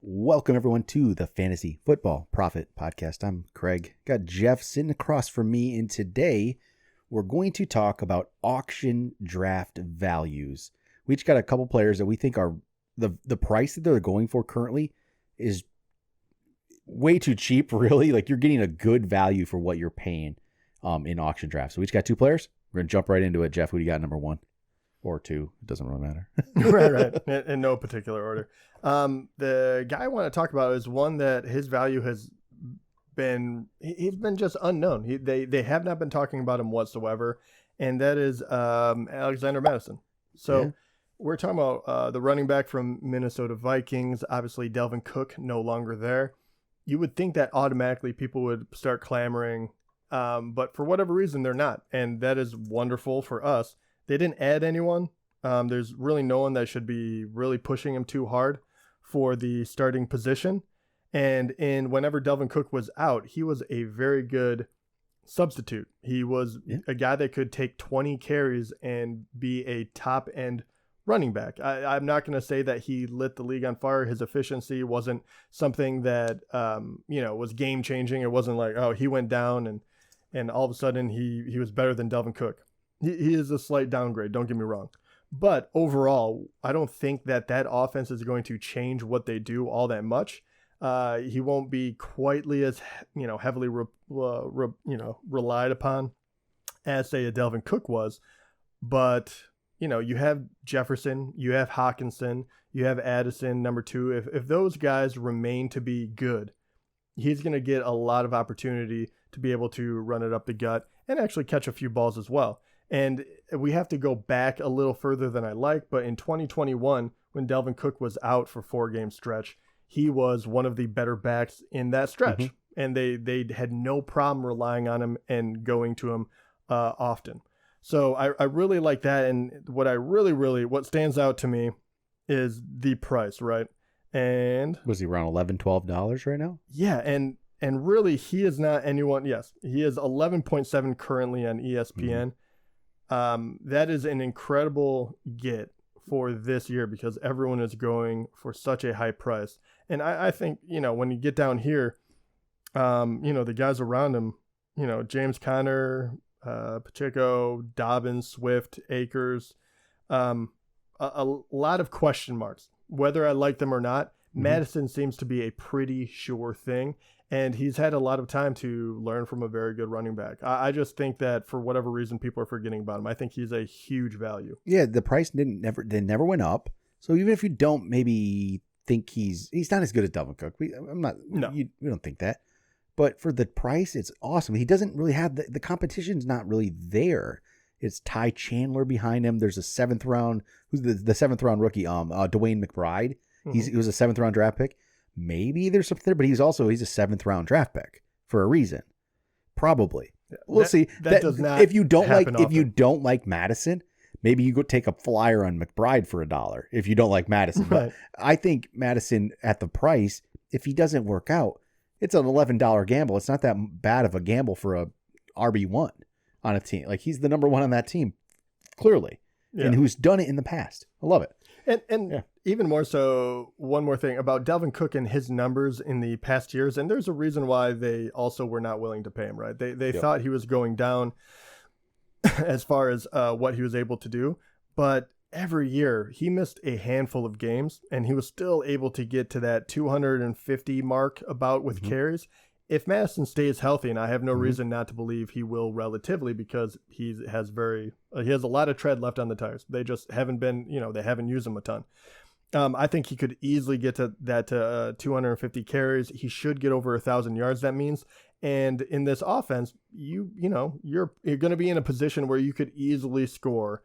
Welcome, everyone, to the Fantasy Football Profit Podcast. I'm Craig. Got Jeff sitting across from me, and today we're going to talk about auction draft values. We each got a couple players that we think are the price that they're going for currently is way too cheap, really. Like, you're getting a good value for what you're paying in auction drafts. So we each got two players. We're going to jump right into it. Jeff, who do you got number one? Or two? It doesn't really matter. right. In no particular order. The guy I want to talk about is one that his value has been, he's been just unknown. They have not been talking about him whatsoever, and that is Alexander Madison. So we're talking about the running back from Minnesota Vikings. Obviously, Dalvin Cook no longer there. You would think that automatically people would start clamoring, but for whatever reason, they're not, and that is wonderful for us. They didn't add anyone. There's really no one that should be really pushing him too hard for the starting position. And whenever Dalvin Cook was out, he was a very good substitute. He was a guy that could take 20 carries and be a top end running back. I'm not going to say that he lit the league on fire. His efficiency wasn't something that was game changing. It wasn't like, oh, he went down and all of a sudden he was better than Dalvin Cook. He is a slight downgrade, don't get me wrong. But overall, I don't think that offense is going to change what they do all that much. He won't be quietly as heavily relied upon as, say, a Dalvin Cook was. But you have Jefferson, you have Hawkinson, you have Addison, number two. If those guys remain to be good, he's going to get a lot of opportunity to be able to run it up the gut and actually catch a few balls as well. And we have to go back a little further than I like, but in 2021, when Dalvin Cook was out for 4-game stretch, he was one of the better backs in that stretch. And they had no problem relying on him and going to him often. So I really like that. And what stands out to me is the price, right? And was he around $11, $12 right now? Yeah, and really he is not anyone. Yes, he is 11.7 currently on ESPN. That is an incredible get for this year because everyone is going for such a high price. And I think, when you get down here, the guys around him, James Conner, Pacheco, Dobbins, Swift, Akers, a lot of question marks. Whether I like them or not, Madison seems to be a pretty sure thing. And he's had a lot of time to learn from a very good running back. I just think that for whatever reason, people are forgetting about him. I think he's a huge value. Yeah, the price never went up. So even if you don't maybe think he's not as good as Dalvin Cook, we don't think that. But for the price, it's awesome. He doesn't really have the competition's not really there. It's Ty Chandler behind him. There's a 7th round. Who's the 7th round rookie? Dwayne McBride. He was a 7th round draft pick. Maybe there's something there, but he's a 7th round draft pick for a reason. Probably. We'll see. That does not if you don't like Madison, maybe you go take a flyer on McBride for $1 if you don't like Madison. Right. But I think Madison at the price, if he doesn't work out, it's an $11 gamble. It's not that bad of a gamble for a RB1 on a team. Like, he's the number one on that team, clearly, and who's done it in the past. I love it. And even more so, one more thing about Dalvin Cook and his numbers in the past years, and there's a reason why they also were not willing to pay him, right? They thought he was going down as far as what he was able to do, but every year he missed a handful of games, and he was still able to get to that 250 mark about with carries. If Madison stays healthy, and I have no reason not to believe he will relatively, because he has a lot of tread left on the tires. They just haven't been, they haven't used him a ton. I think he could easily get to that 250 carries. He should get over 1,000 yards. That means, and in this offense, you're going to be in a position where you could easily score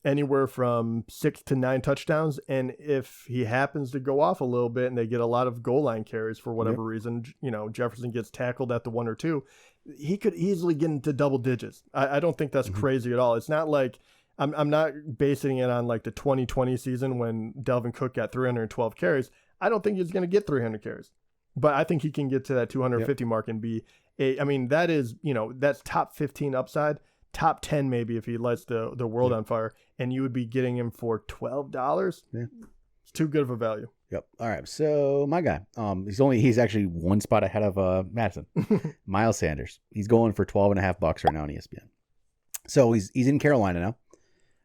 anywhere from 6 to 9 touchdowns. And if he happens to go off a little bit and they get a lot of goal line carries for whatever reason, Jefferson gets tackled at the 1 or 2, he could easily get into double digits. I don't think that's crazy at all. It's not like I'm not basing it on like the 2020 season when Dalvin Cook got 312 carries. I don't think he's going to get 300 carries, but I think he can get to that 250 mark and be that is, that's top 15 upside. Top 10 maybe if he lights the world on fire, and you would be getting him for $12. Yeah. It's too good of a value. Yep. All right. So my guy, he's actually one spot ahead of Madison. Miles Sanders. He's going for $12.50 right now on ESPN. So he's in Carolina now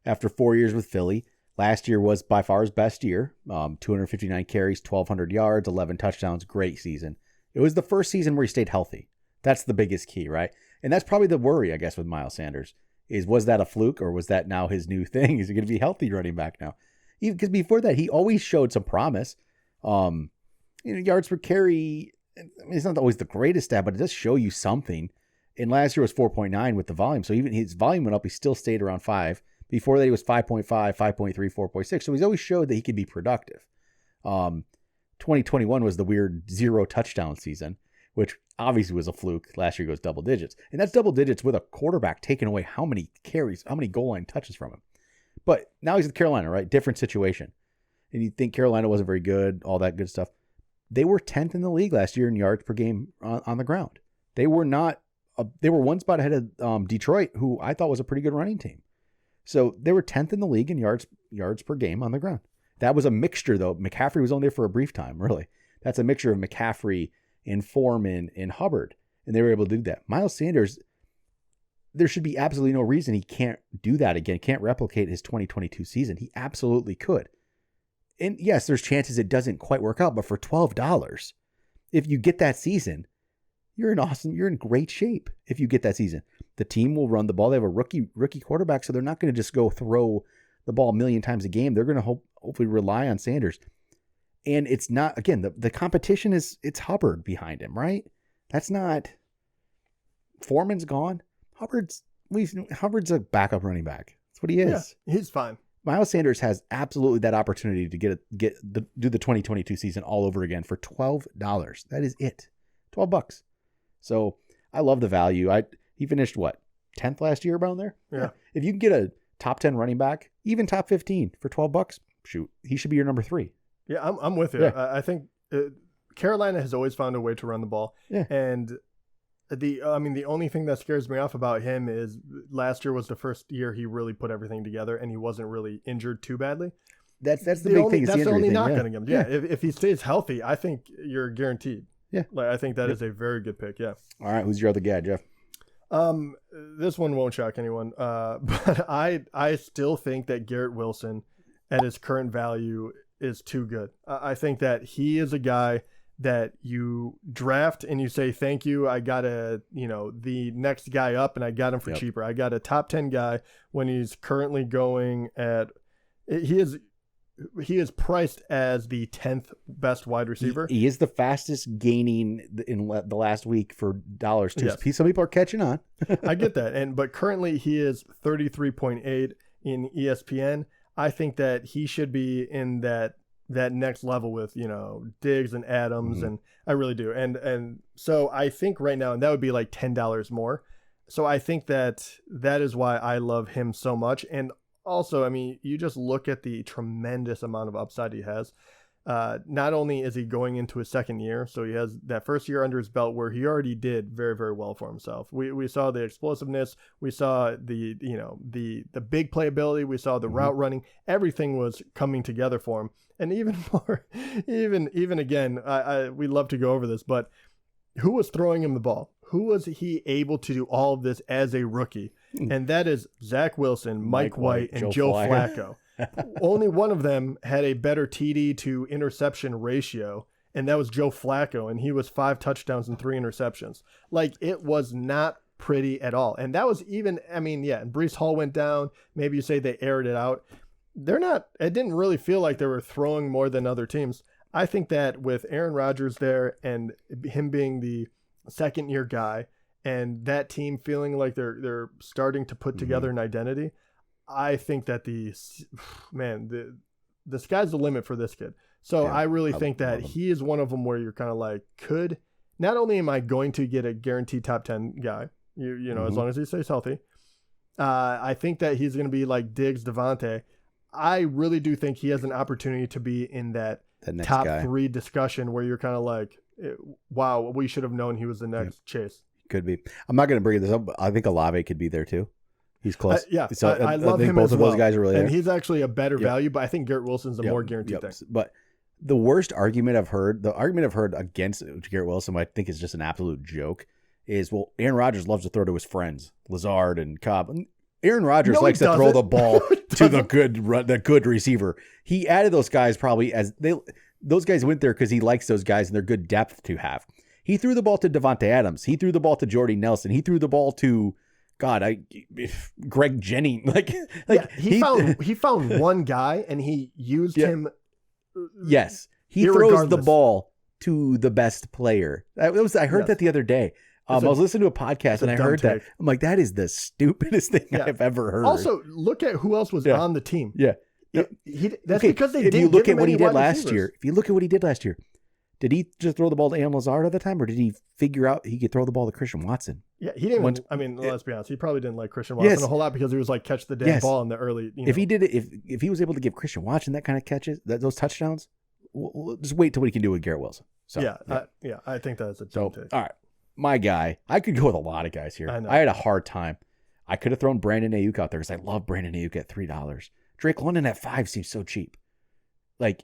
after 4 years with Philly. Last year was by far his best year. 259 carries, 1,200 yards, 11 touchdowns. Great season. It was the first season where he stayed healthy. That's the biggest key, right? And that's probably the worry, I guess, with Miles Sanders was that a fluke or was that now his new thing? Is he going to be healthy running back now? Because before that, he always showed some promise. Yards per carry, I mean, it's not always the greatest stat, but it does show you something. And last year was 4.9 with the volume. So even his volume went up, he still stayed around 5. Before that, he was 5.5, 5.3, 4.6. So he's always showed that he could be productive. 2021 was the weird 0 touchdown season, which obviously was a fluke. Last year goes double digits. And that's double digits with a quarterback taking away how many carries, how many goal line touches from him. But now he's with Carolina, right? Different situation. And you think Carolina wasn't very good, all that good stuff. They were 10th in the league last year in yards per game on the ground. They were one spot ahead of Detroit, who I thought was a pretty good running team. So they were 10th in the league in yards per game on the ground. That was a mixture, though. McCaffrey was only there for a brief time, really. That's a mixture of McCaffrey and Foreman and Hubbard, and they were able to do that. Miles Sanders, there should be absolutely no reason he can't do that again, can't replicate his 2022 season. He absolutely could. And yes, there's chances it doesn't quite work out, but for $12, if you get that season, you're in great shape if you get that season. The team will run the ball. They have a rookie quarterback, so they're not going to just go throw the ball a million times a game. They're going to hopefully rely on Sanders. And it's not, again, the competition it's Hubbard behind him, right? That's not, Foreman's gone. Hubbard's a backup running back. That's what he is. Yeah, he's fine. Miles Sanders has absolutely that opportunity to do the 2022 season all over again for $12. That is it. $12. So I love the value. He finished 10th last year around there? Yeah. If you can get a top 10 running back, even top 15 for $12, shoot, he should be your number 3. Yeah, I'm with you. Yeah. I think Carolina has always found a way to run the ball. Yeah. And the only thing that scares me off about him is last year was the first year he really put everything together and he wasn't really injured too badly. That's the big thing. That's the only knock on him. Yeah. If he stays healthy, I think you're guaranteed. Yeah. I think that is a very good pick. Yeah. All right. Who's your other guy, Jeff? This one won't shock anyone. But I still think that Garrett Wilson at his current value is too good. I think that he is a guy that you draft and you say, thank you. I got the next guy up and I got him for cheaper. I got a top 10 guy when he's currently going at, he is priced as the 10th best wide receiver. He is the fastest gaining in the last week for dollars too. Yes. Some people are catching on. I get that. But currently he is 33.8 in ESPN. I think that he should be in that next level with, Diggs and Adams. And I really do. And so I think right now, and that would be like $10 more. So I think that is why I love him so much. And also, I mean, you just look at the tremendous amount of upside he has. Not only is he going into his second year, so he has that first year under his belt where he already did very, very well for himself. We saw the explosiveness, we saw the big playability, we saw the route running, everything was coming together for him. And even more, even again, we love to go over this, but who was throwing him the ball? Who was he able to do all of this as a rookie? And that is Zach Wilson, Mike White, and Joe Flacco. Only one of them had a better TD to interception ratio, and that was Joe Flacco, and he was 5 touchdowns and 3 interceptions. It was not pretty at all. And that was even, and Breece Hall went down. Maybe you say they aired it out. It didn't really feel like they were throwing more than other teams. I think that with Aaron Rodgers there and him being the second year guy and that team feeling like they're starting to put together an identity, I think that the sky's the limit for this kid. So yeah, I really think that he is one of them where you're kind of like, not only am I going to get a guaranteed top 10 guy, as long as he stays healthy, I think that he's going to be like Diggs, Devontae. I really do think he has an opportunity to be in that top 3 discussion where you're kind of like, wow, we should have known he was the next Chase. Could be. I'm not going to bring this up, but I think Olave could be there too. He's close. So I love him both as of well. Those guys are really and there. He's actually a better value, but I think Garrett Wilson's a more guaranteed thing. But The worst argument I've heard, the argument I've heard against Garrett Wilson, what I think is just an absolute joke, is, well, Aaron Rodgers loves to throw to his friends, Lazard and Cobb. Aaron Rodgers likes to throw the ball to the good receiver. He added those guys probably those guys went there because he likes those guys and they're good depth to have. He threw the ball to Devontae Adams. He threw the ball to Jeudy Nelson. He threw the ball to Greg Jennings. He found one guy and he used him. Yes, he throws the ball to the best player. I heard that the other day. I was listening to a podcast and I heard that. I'm like, that is the stupidest thing I've ever heard. Also, look at who else was on the team. Yeah. That's because they didn't. If you look at what he did last year, did he just throw the ball to Allen Lazard all the time, or did he figure out he could throw the ball to Christian Watson? Yeah, he didn't. Let's be honest. He probably didn't like Christian Watson a whole lot because he was like, catch the damn ball in the early. If he did it, if he was able to give Christian Watson that kind of catches, those touchdowns, we'll just wait till what he can do with Garrett Wilson. So I think that's a dumb take. All right, my guy. I could go with a lot of guys here. I had a hard time. I could have thrown Brandon Ayuk out there because I love Brandon Ayuk at $3. Drake London at $5 seems so cheap. I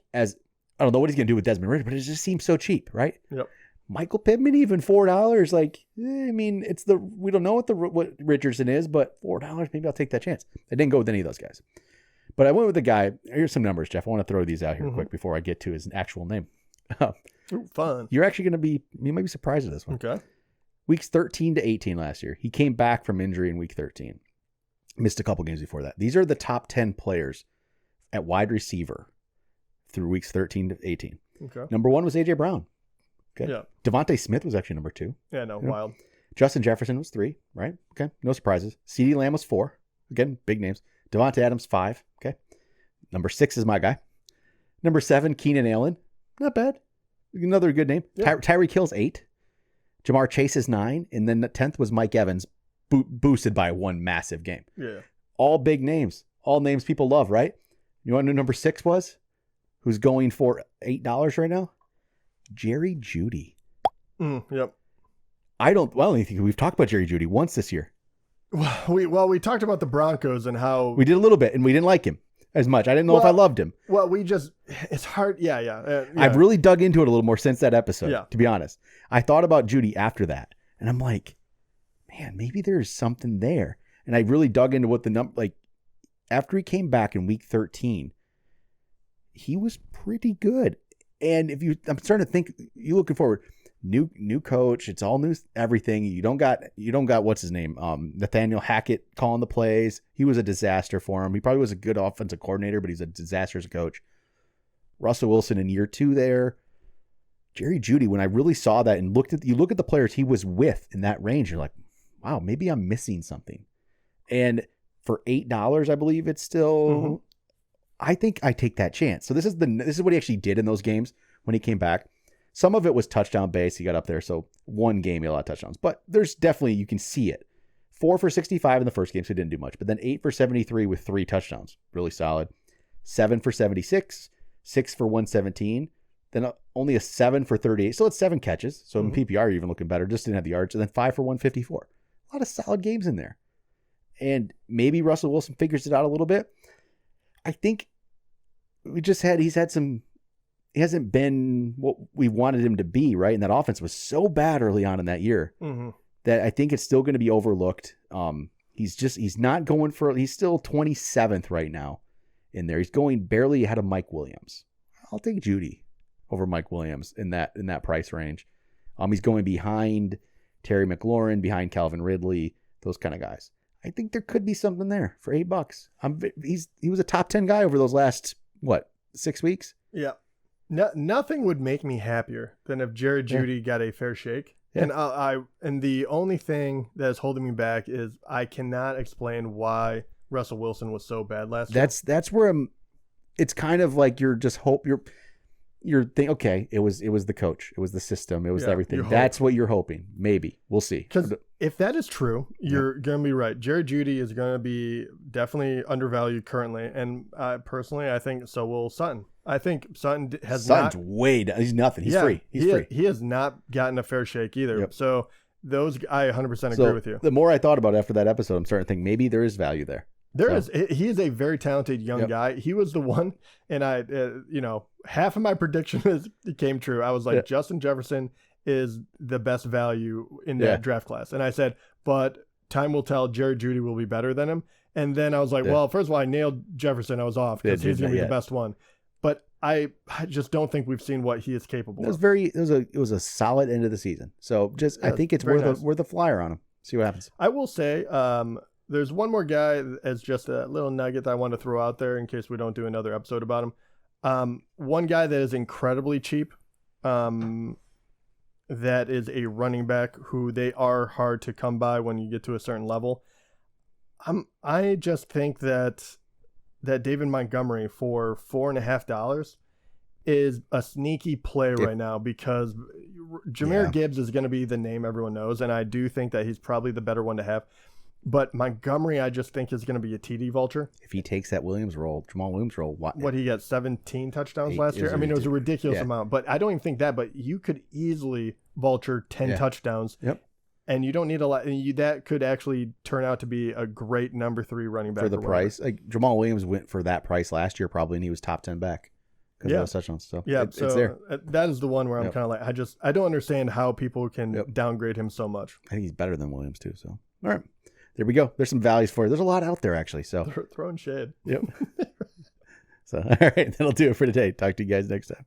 don't know what he's going to do with Desmond Ridder, but it just seems so cheap, right? Yep. Michael Pittman, even $4. We don't know what Richardson is, but $4, maybe I'll take that chance. I didn't go with any of those guys. But I went with the guy. Here's some numbers, Jeff. I want to throw these out here quick before I get to his actual name. Ooh, fun. You're actually going to you might be surprised at this one. Okay. Weeks 13 to 18 last year. He came back from injury in week 13. Missed a couple games before that. These are the top 10 players at wide receiver through weeks 13 to 18. Okay. Number 1 was A.J. Brown. Okay. Yeah. Devontae Smith was actually number 2. Yeah, no, wild. Justin Jefferson was 3, right? Okay. No surprises. CeeDee Lamb was 4. Again, big names. Devontae Adams, 5. Okay. Number 6 is my guy. Number 7, Keenan Allen. Not bad. Another good name. Yeah. Tyreek Hill's 8. Jamar Chase is 9. And then the 10th was Mike Evans, boosted by one massive game. Yeah. All big names. All names people love, right? You want to know who number 6 was? Who's going for $8 right now? Jerry Jeudy. Yep. I don't think we've talked about Jerry Jeudy once this year. Well, we talked about the Broncos and how we did a little bit, and we didn't like him as much. I didn't know if I loved him. Well, it's hard. Yeah. I've really dug into it a little more since that episode, to be honest. I thought about Jeudy after that, and I'm like, man, maybe there's something there. And I really dug into what the number, after he came back in week 13, he was pretty good. And I'm starting to think, you looking forward, new coach, it's all new, everything. You don't got what's his name, Nathaniel Hackett calling the plays. He was a disaster for him. He probably was a good offensive coordinator, but he's a disaster as a coach. Russell Wilson in year 2 there. Jerry Jeudy, when I really saw that and you look at the players he was with in that range, you're like, wow, maybe I'm missing something. And for $8, I believe it's still, I think I take that chance. So this is what he actually did in those games when he came back. Some of it was touchdown based. He got up there. So one game, he had a lot of touchdowns, but there's definitely, you can see it. 4 for 65 in the first game, so he didn't do much, but then 8 for 73 with 3 touchdowns. Really solid. 7 for 76, 6 for 117, then only a 7 for 38. So it's 7 catches. So in PPR, you're even looking better. Just didn't have the yards. And then 5 for 154. A lot of solid games in there. And maybe Russell Wilson figures it out a little bit. I think he hasn't been what we wanted him to be, right? And that offense was so bad early on in that year that I think it's still going to be overlooked. He's still 27th right now in there. He's going barely ahead of Mike Williams. I'll take Jeudy over Mike Williams in that price range. He's going behind Terry McLaurin, behind Calvin Ridley, those kind of guys. I think there could be something there for $8. He was a top 10 guy over those last 6 weeks. Yeah. Nothing would make me happier than if Jerry Jeudy got a fair shake. Yeah. And the only thing that is holding me back is I cannot explain why Russell Wilson was so bad last year. That's where it's kind of like you're thinking, okay, it was the coach, it was the system, it was everything. That's what you're hoping. Maybe we'll see. Because if that is true, you're going to be right. Jerry Jeudy is going to be definitely undervalued currently, and personally, I think so will Sutton. I think Sutton's way down. He's nothing. He's free. He's free. He has not gotten a fair shake either. Yep. So I 100% agree with you. The more I thought about it after that episode, I'm starting to think maybe there is value there. He is a very talented young guy. He was the one, and I, half of my prediction came true. I was like, Justin Jefferson is the best value in that draft class. And I said, but time will tell, Jerry Jeudy will be better than him. And then I was like, well, first of all, I nailed Jefferson. I was off because he's going to be the best one. But I just don't think we've seen what he is capable of. It was a solid end of the season. So I think it's worth a flyer on him. See what happens. I will say, there's one more guy as just a little nugget that I want to throw out there in case we don't do another episode about him. One guy that is incredibly cheap, that is a running back who they are hard to come by when you get to a certain level. I just think that David Montgomery for $4.50 is a sneaky play right now because Jahmyr Gibbs is going to be the name everyone knows, and I do think that he's probably the better one to have. But Montgomery, I just think, is going to be a TD vulture. If he takes that Jamal Williams role, what he got 17 touchdowns last year? I mean, it was a ridiculous amount, but I don't even think that. But you could easily vulture 10 touchdowns. Yep. And you don't need a lot. That could actually turn out to be a great number 3 running back for the price. Like Jamal Williams went for that price last year, probably, and he was top 10 back because of those touchdowns. So it's there. That is the one where I'm kind of like, I don't understand how people can downgrade him so much. I think he's better than Williams too. So all right. There we go. There's some values for it. There's a lot out there, actually. So throwing shade. Yep. So, all right. That'll do it for today. Talk to you guys next time.